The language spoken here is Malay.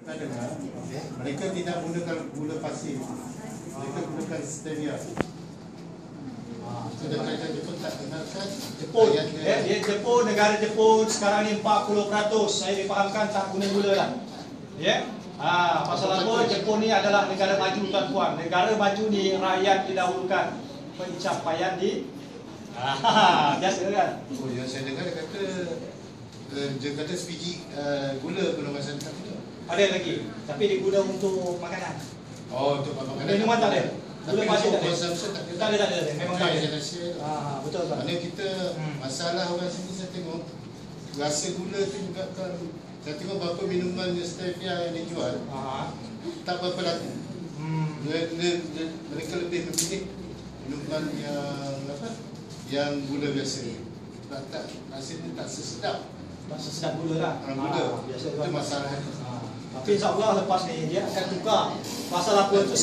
Dengar, mereka tidak menggunakan gula pasir, mereka gunakan stevia. Sudah kerajaan Jepun tak kenalkan Jepun, dia Jepun, negara Jepun sekarang ni 40%. Saya difahamkan tak guna gula lah. Ya. Pasal apa? Jepun ni adalah negara maju tuan-tuan. Negara maju ni rakyat didahulukan. Pencapaian di biasa kan? Oh, yang saya dengar dia kata sebiji gula golongan santap tu. Ada lagi, tapi diguna untuk makanan. Oh, untuk makanan. Minuman tak ada. Gula pasir tak ada. Tak ada. Memang tak ada. Betul tak? Maknanya kita masalah orang sini saya tengok rasa gula tu juga kan. Saya tengok berapa minuman stevia yang dijual tak berapa laku. Mereka lebih memilih minuman yang apa? Yang gula biasa. Sebab tak rasanya tak sesedap. Tak sesedap gula lah. Gula. Biasa itu masalah. Tapi insyaAllah lepas ni dia akan tukar pasal apa tu.